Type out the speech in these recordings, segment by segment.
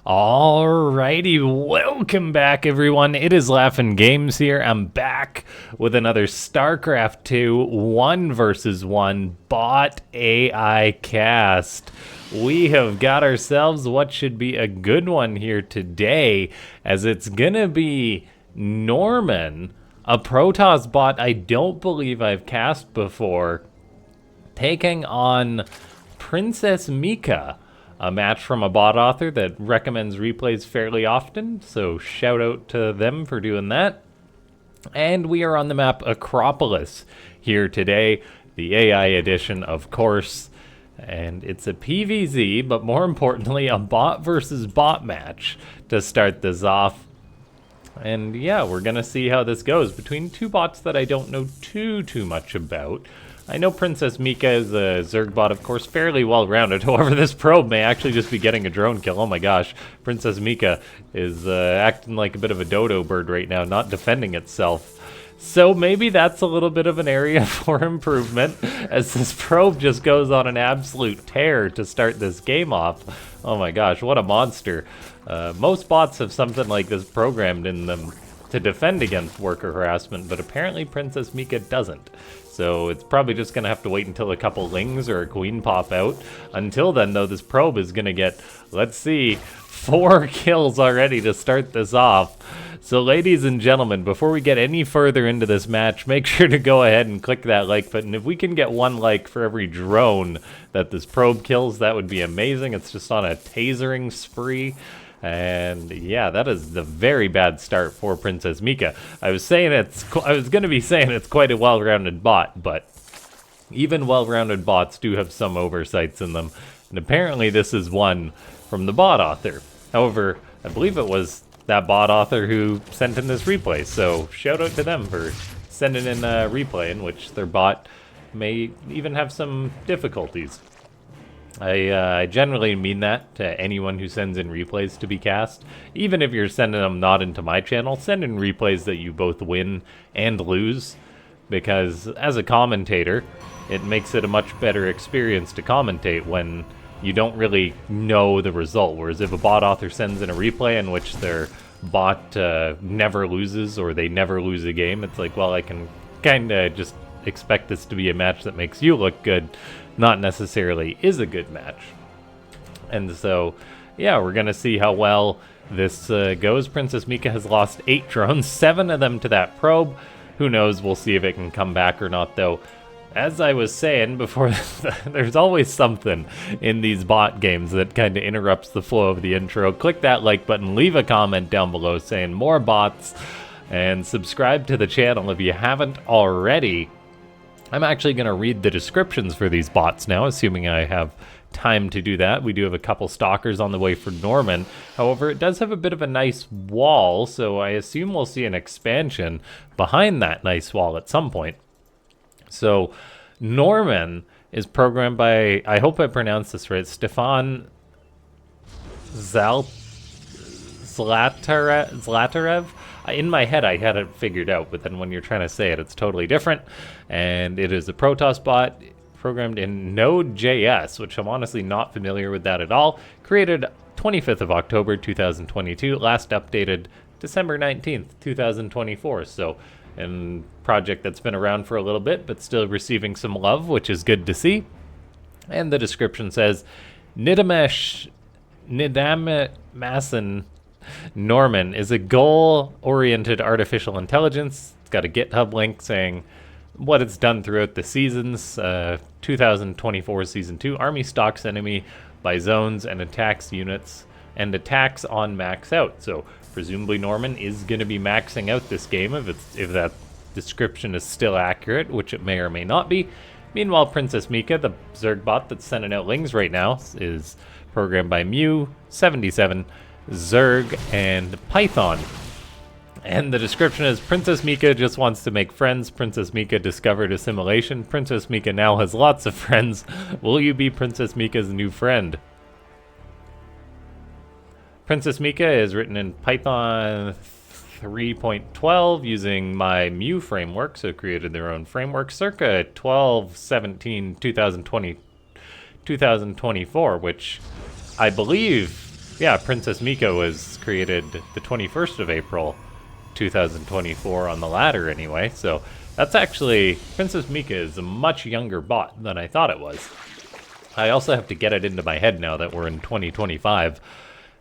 Alrighty, welcome back everyone. It is LaughNgamez here. I'm back with another Starcraft 2 1 versus 1 bot AI cast. We have got ourselves what should be a good one here today, as it's gonna be Norman, a Protoss bot I don't believe I've cast before, taking on Princess-Mika, a match from a bot author that recommends replays fairly often, so shout out to them for doing that. And we are on the map Acropolis here today, the AI edition, of course. And it's a PvZ, but more importantly, a bot versus bot match to start this off. And yeah, we're gonna see how this goes between two bots that I don't know too much about. I know Princess-Mika is a Zerg bot, of course, fairly well-rounded. However, this probe may actually just be getting a drone kill. Oh my gosh, Princess-Mika is acting like a bit of a dodo bird right now, not defending itself. So maybe that's a little bit of an area for improvement, as this probe just goes on an absolute tear to start this game off. Oh my gosh, what a monster. Most bots have something like this programmed in them to defend against worker harassment, but apparently Princess-Mika doesn't. So it's probably just going to have to wait until a couple lings or a queen pop out. Until then, though, this probe is going to get, let's see, 4 kills already to start this off. So ladies and gentlemen, before we get any further into this match, make sure to go ahead and click that like button. If we can get 1 like for every drone that this probe kills, that would be amazing. It's just on a tasering spree. And yeah, that is the very bad start for Princess-Mika. I was going to be saying it's quite a well-rounded bot, but even well-rounded bots do have some oversights in them. And apparently this is one from the bot author. However, I believe it was that bot author who sent in this replay. So shout out to them for sending in a replay in which their bot may even have some difficulties. I generally mean that to anyone who sends in replays to be cast. Even if you're sending them not into my channel, send in replays that you both win and lose, because as a commentator, it makes it a much better experience to commentate when you don't really know the result. Whereas if a bot author sends in a replay in which their bot never loses or they never lose a game, it's like, well, I can kind of just expect this to be a match that makes you look good, not necessarily is a good match. And so, yeah, we're going to see how well this goes. Princess-Mika has lost 8 drones, 7 of them to that probe. Who knows, we'll see if it can come back or not, though. As I was saying before, there's always something in these bot games that kind of interrupts the flow of the intro. Click that like button, leave a comment down below saying more bots, and subscribe to the channel if you haven't already. I'm actually going to read the descriptions for these bots now, assuming I have time to do that. We do have a couple stalkers on the way for Norman. However, it does have a bit of a nice wall, so I assume we'll see an expansion behind that nice wall at some point. So Norman is programmed by, I hope I pronounced this right, Stefan Zlatarev. In my head, I had it figured out, but then when you're trying to say it, it's totally different. And it is a Protoss bot programmed in Node.js, which I'm honestly not familiar with that at all. Created 25th of October, 2022, last updated December 19th, 2024. So a project that's been around for a little bit, but still receiving some love, which is good to see. And the description says, Nidamasan Norman is a goal-oriented artificial intelligence. It's got a GitHub link saying what it's done throughout the seasons. 2024 Season 2, Army stalks enemy by zones and attacks units, and attacks on max out. So presumably Norman is going to be maxing out this game if that description is still accurate, which it may or may not be. Meanwhile, Princess-Mika, the Zerg bot that's sending out lings right now, is programmed by Mew77, Zerg, and Python. And the description is, Princess-Mika just wants to make friends. Princess-Mika discovered assimilation. Princess-Mika now has lots of friends. Will you be Princess-Mika's new friend? Princess-Mika is written in Python 3.12 using my Mew framework, so created their own framework circa 12/17/2020 2024, which I believe Yeah, Princess-Mika was created the 21st of April, 2024 on the ladder anyway, so that's actually... Princess-Mika is a much younger bot than I thought it was. I also have to get it into my head now that we're in 2025.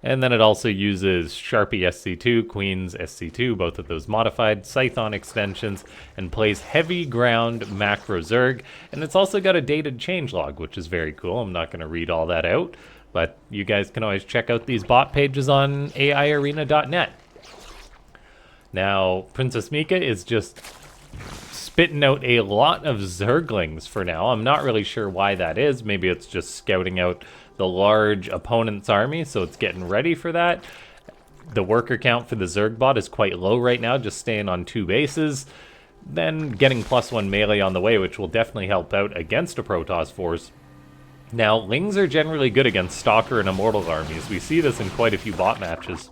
And then it also uses Sharpie SC2, Queen's SC2, both of those modified, Scython extensions, and plays Heavy Ground Macro Zerg. And it's also got a dated changelog, which is very cool. I'm not going to read all that out, but you guys can always check out these bot pages on AIarena.net. Now, Princess-Mika is just spitting out a lot of Zerglings for now. I'm not really sure why that is. Maybe it's just scouting out the large opponent's army, so it's getting ready for that. The worker count for the Zerg bot is quite low right now, just staying on 2 bases. Then getting +1 melee on the way, which will definitely help out against a Protoss force. Now, Lings are generally good against Stalker and Immortal armies. We see this in quite a few bot matches.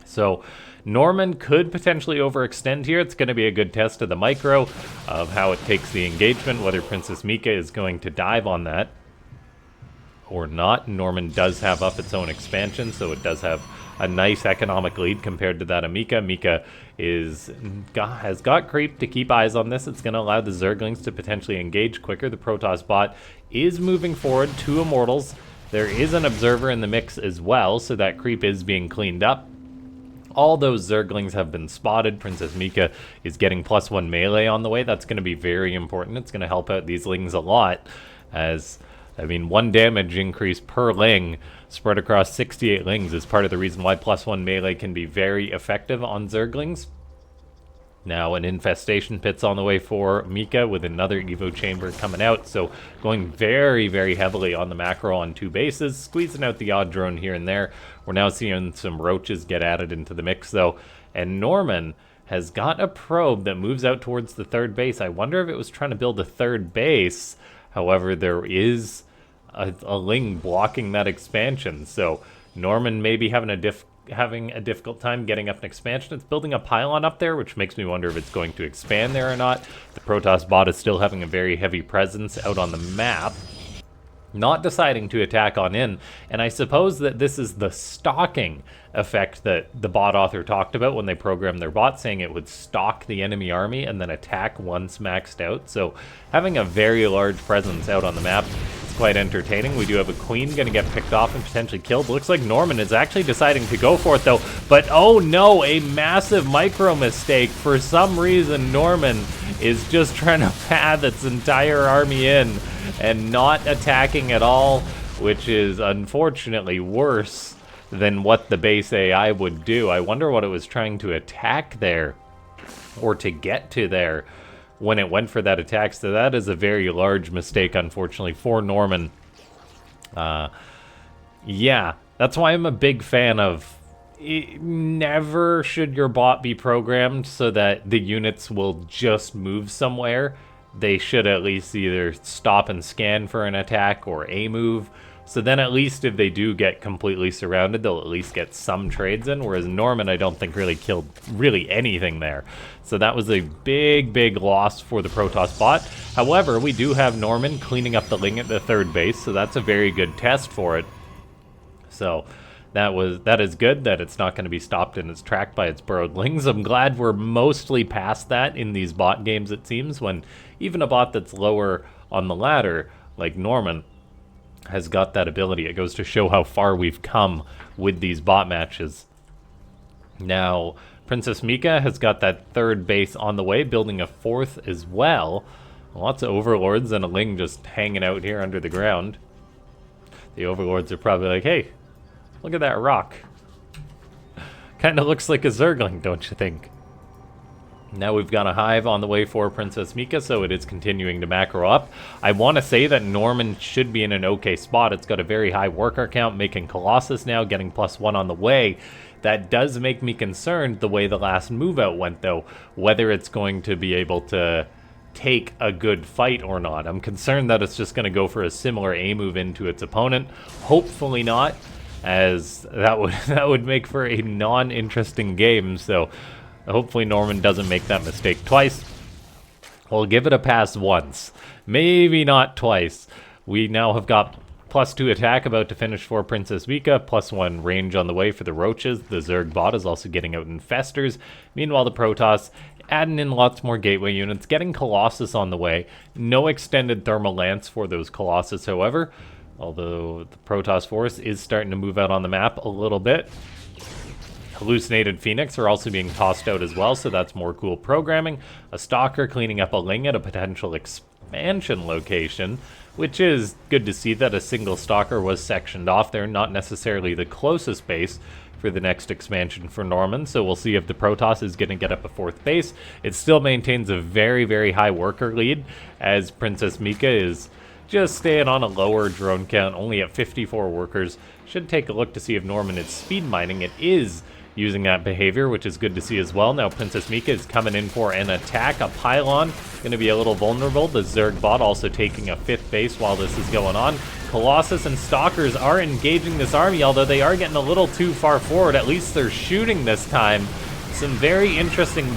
So Norman could potentially overextend here. It's going to be a good test of the micro, of how it takes the engagement, whether Princess-Mika is going to dive on that or not. Norman does have up its own expansion, so it does have a nice economic lead compared to that of Mika. Mika has got creep to keep eyes on this. It's going to allow the Zerglings to potentially engage quicker. The Protoss bot is moving forward, 2 Immortals. There is an Observer in the mix as well, so that creep is being cleaned up. All those Zerglings have been spotted. Princess-Mika is getting +1 melee on the way. That's going to be very important. It's going to help out these Lings a lot, as, I mean, 1 damage increase per Ling spread across 68 Lings is part of the reason why +1 melee can be very effective on Zerglings. Now, an Infestation Pit's on the way for Mika with another Evo Chamber coming out, so going very, very heavily on the macro on 2 bases, squeezing out the odd drone here and there. We're now seeing some Roaches get added into the mix, though, and Norman has got a probe that moves out towards the 3rd base. I wonder if it was trying to build a 3rd base. However, there is a Ling blocking that expansion, so Norman may be having a difficult time getting up an expansion. It's building a pylon up there, which makes me wonder if it's going to expand there or not. The Protoss bot is still having a very heavy presence out on the map, not deciding to attack on in. And I suppose that this is the stalking effect that the bot author talked about when they programmed their bot, saying it would stalk the enemy army and then attack once maxed out. So having a very large presence out on the map is quite entertaining. We do have a Queen going to get picked off and potentially killed. Looks like Norman is actually deciding to go for it, though. But oh no, a massive micro mistake. For some reason, Norman is just trying to path its entire army in and not attacking at all, which is unfortunately worse than what the base AI would do. I wonder what it was trying to attack there, or to get to there when it went for that attack. So that is a very large mistake, unfortunately, for Norman. Yeah, that's why I'm a big fan of never should your bot be programmed so that the units will just move somewhere. They should at least either stop and scan for an attack or a move. So then at least if they do get completely surrounded, they'll at least get some trades in, whereas Norman, I don't think, really killed anything there. So that was a big, big loss for the Protoss bot. However, we do have Norman cleaning up the Ling at the 3rd base, so that's a very good test for it. So that is good that it's not going to be stopped in its track by its burrowed Lings. I'm glad we're mostly past that in these bot games, it seems, when even a bot that's lower on the ladder, like Norman, has got that ability. It goes to show how far we've come with these bot matches. Now, Princess-Mika has got that 3rd base on the way, building a 4th as well. Lots of Overlords and a Ling just hanging out here under the ground. The Overlords are probably like, hey, look at that rock. Kind of looks like a Zergling, don't you think? Now we've got a Hive on the way for Princess-Mika, so it is continuing to macro up. I want to say that Norman should be in an okay spot. It's got a very high worker count, making Colossus now, getting +1 on the way. That does make me concerned the way the last move out went, though, whether it's going to be able to take a good fight or not. I'm concerned that it's just going to go for a similar A move into its opponent. Hopefully not, as that would make for a non-interesting game, so hopefully Norman doesn't make that mistake twice. We'll give it a pass once, maybe not twice. We now have got +2 attack about to finish for Princess-Mika, +1 range on the way for the roaches. The Zerg bot is also getting out infestors. Meanwhile, the Protoss adding in lots more gateway units, getting Colossus on the way. No extended thermal lance for those Colossus, however, although the Protoss force is starting to move out on the map a little bit. Hallucinated Phoenix are also being tossed out as well, so that's more cool programming. A Stalker cleaning up a Ling at a potential expansion location, which is good to see that a single Stalker was sectioned off there, not necessarily the closest base for the next expansion for Norman, so we'll see if the Protoss is going to get up a 4th base. It still maintains a very, very high worker lead, as Princess-Mika is just staying on a lower drone count, only at 54 workers. Should take a look to see if Norman is speed mining. It is using that behavior, which is good to see as well. Now Princess-Mika is coming in for an attack. A pylon going to be a little vulnerable. The Zerg bot also taking a 5th base while this is going on. Colossus and Stalkers are engaging this army, although they are getting a little too far forward. At least they're shooting this time. Some very interesting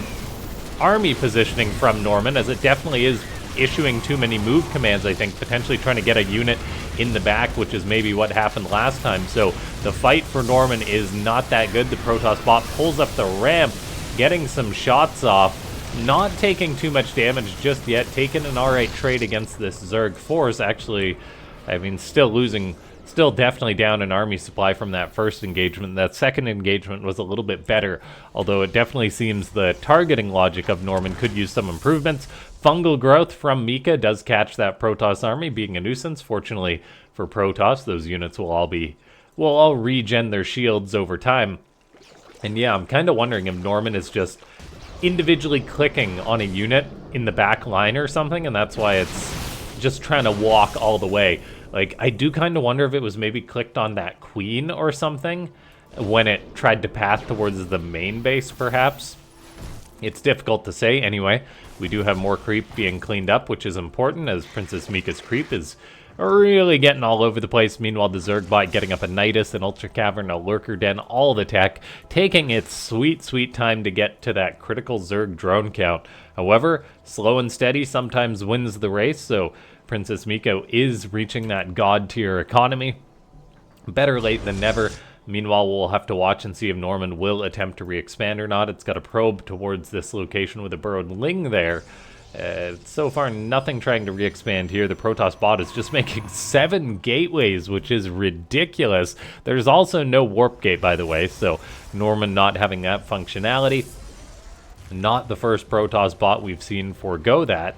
army positioning from Norman, as it definitely is issuing too many move commands, I think, potentially trying to get a unit in the back, which is maybe what happened last time. So the fight for Norman is not that good. The Protoss bot pulls up the ramp, getting some shots off, not taking too much damage just yet, taking an alright trade against this Zerg force. Actually, I mean, still losing, still definitely down an army supply from that first engagement. That second engagement was a little bit better, although it definitely seems the targeting logic of Norman could use some improvements. Fungal growth from Mika does catch that Protoss army, being a nuisance. Fortunately for Protoss, those units will all regen their shields over time. And yeah, I'm kind of wondering if Norman is just individually clicking on a unit in the back line or something, and that's why it's just trying to walk all the way. Like, I do kind of wonder if it was maybe clicked on that queen or something when it tried to path towards the main base, perhaps. It's difficult to say. Anyway, we do have more creep being cleaned up, which is important, as Princess-Mika's creep is really getting all over the place. Meanwhile, the Zerg bot getting up a Nidus, an Ultra Cavern, a Lurker Den, all the tech, taking its sweet, sweet time to get to that critical Zerg drone count. However, slow and steady sometimes wins the race, so Princess-Mika is reaching that god tier economy. Better late than never. Meanwhile, we'll have to watch and see if Norman will attempt to re-expand or not. It's got a probe towards this location with a burrowed Ling there. So far, nothing trying to re-expand here. The Protoss bot is just making 7 gateways, which is ridiculous. There's also no warp gate, by the way, so Norman not having that functionality. Not the first Protoss bot we've seen forego that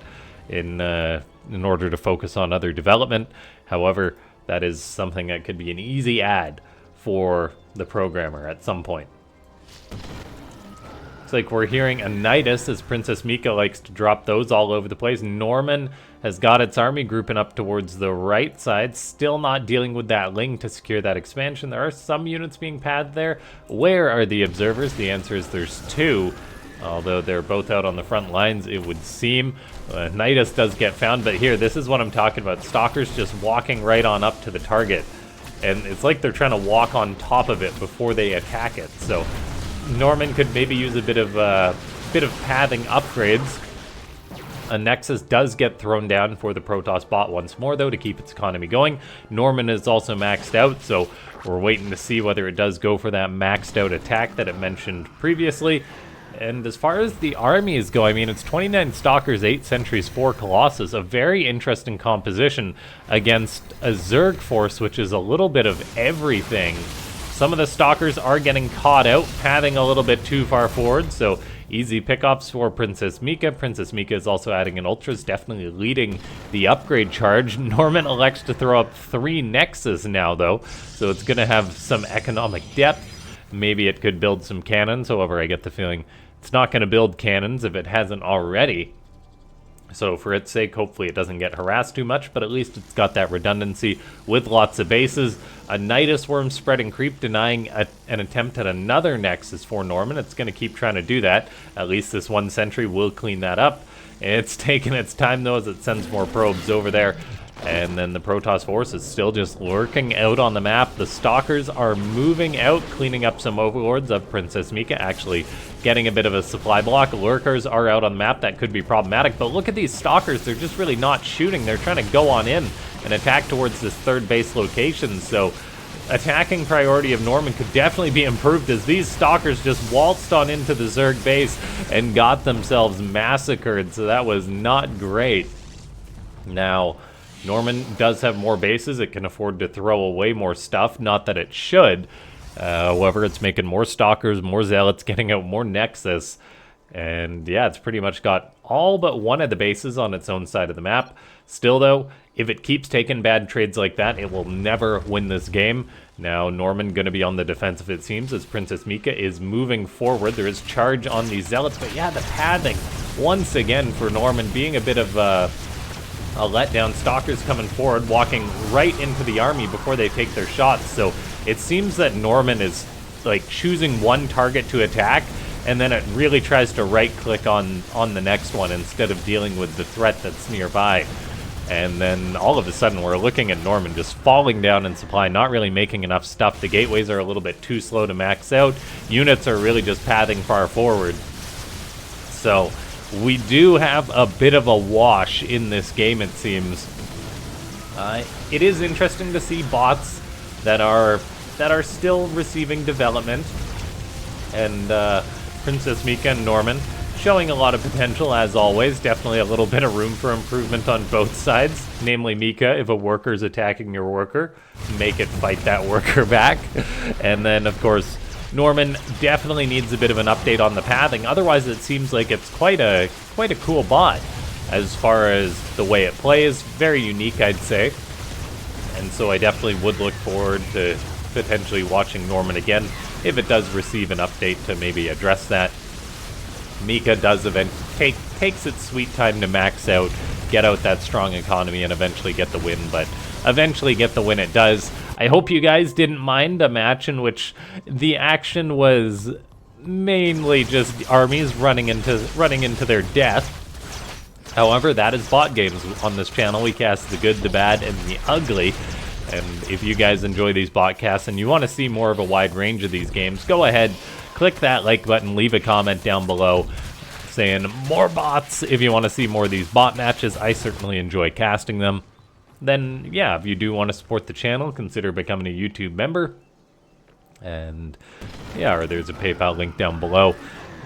in order to focus on other development. However, that is something that could be an easy add for the programmer at some point. It's like we're hearing a Nidus, as Princess-Mika likes to drop those all over the place. Norman has got its army grouping up towards the right side, still not dealing with that Ling to secure that expansion. There are some units being padded there. Where are the observers? The answer is there's 2. Although they're both out on the front lines, it would seem. Nidus does get found, but here, this is what I'm talking about. Stalkers just walking right on up to the target. And it's like they're trying to walk on top of it before they attack it. So Norman could maybe use a bit of pathing upgrades. A Nexus does get thrown down for the Protoss bot once more, though, to keep its economy going. Norman is also maxed out, so we're waiting to see whether it does go for that maxed out attack that it mentioned previously. And as far as the armies go, I mean, it's 29 Stalkers, 8 Sentries, 4 Colossus. A very interesting composition against a Zerg force, which is a little bit of everything. Some of the Stalkers are getting caught out, pathing a little bit too far forward, so easy pickups for Princess-Mika. Princess-Mika is also adding an Ultras, definitely leading the upgrade charge. Norman elects to throw up 3 Nexus now, though, so it's going to have some economic depth. Maybe it could build some cannons, however, I get the feeling it's not going to build cannons if it hasn't already. So for its sake, hopefully it doesn't get harassed too much, but at least it's got that redundancy with lots of bases. A Nidus Worm spreading creep, denying an attempt at another Nexus for Norman. It's going to keep trying to do that. At least this 1 sentry will clean that up. It's taking its time, though, as it sends more probes over there. And then the Protoss force is still just lurking out on the map. The Stalkers are moving out, cleaning up some overlords of Princess-Mika, actually getting a bit of a supply block. Lurkers are out on the map. That could be problematic, but look at these Stalkers. They're just really not shooting. They're trying to go on in and attack towards this third base location, so attacking priority of Norman could definitely be improved, as these Stalkers just waltzed on into the Zerg base and got themselves massacred, so that was not great. Now, Norman does have more bases. It can afford to throw away more stuff. Not that it should. However, it's making more Stalkers, more Zealots, getting out more Nexus. And yeah, it's pretty much got all but one of the bases on its own side of the map. Still though, if it keeps taking bad trades like that, it will never win this game. Now, Norman going to be on the defensive, it seems, as Princess-Mika is moving forward. There is charge on these Zealots, but yeah, the pathing, once again, for Norman being a bit of a letdown. Stalkers coming forward, walking right into the army before they take their shots. So it seems that Norman is like choosing one target to attack, and then it really tries to right-click on the next one instead of dealing with the threat that's nearby. And then all of a sudden we're looking at Norman just falling down in supply, not really making enough stuff. The gateways are a little bit too slow to max out. Units are really just pathing far forward. So we do have a bit of a wash in this game, it seems. It is interesting to see bots that are still receiving development, and Princess-Mika and Norman showing a lot of potential as always. Definitely a little bit of room for improvement on both sides. Namely, Mika, if a worker is attacking your worker, make it fight that worker back. And then, of course, Norman definitely needs a bit of an update on the pathing. Otherwise, it seems like it's quite a cool bot as far as the way it plays. Very unique, I'd say. And so I definitely would look forward to potentially watching Norman again if it does receive an update to maybe address that. Mika does takes its sweet time to max out, get out that strong economy, and eventually get the win, but eventually get the win it does. I hope you guys didn't mind a match in which the action was mainly just armies running into their death. However, that is bot games. On this channel, we cast the good, the bad, and the ugly. And if you guys enjoy these botcasts and you want to see more of a wide range of these games, go ahead, click that like button, leave a comment down below saying more bots if you want to see more of these bot matches. I certainly enjoy casting them. Then, yeah, if you do want to support the channel, consider becoming a YouTube member. And, yeah, or there's a PayPal link down below.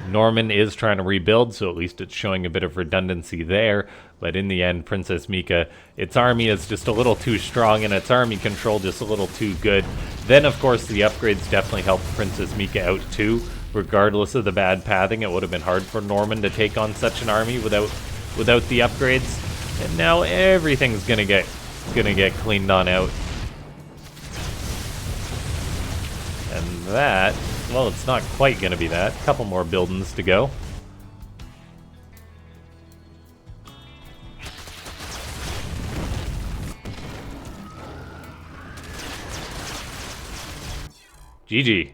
Norman is trying to rebuild, so at least it's showing a bit of redundancy there. But in the end, Princess-Mika, its army is just a little too strong, and its army control just a little too good. Then, of course, the upgrades definitely helped Princess-Mika out too. Regardless of the bad pathing, it would have been hard for Norman to take on such an army without the upgrades. And now everything's gonna get cleaned on out. And that, well, it's not quite gonna be that. A couple more buildings to go. GG.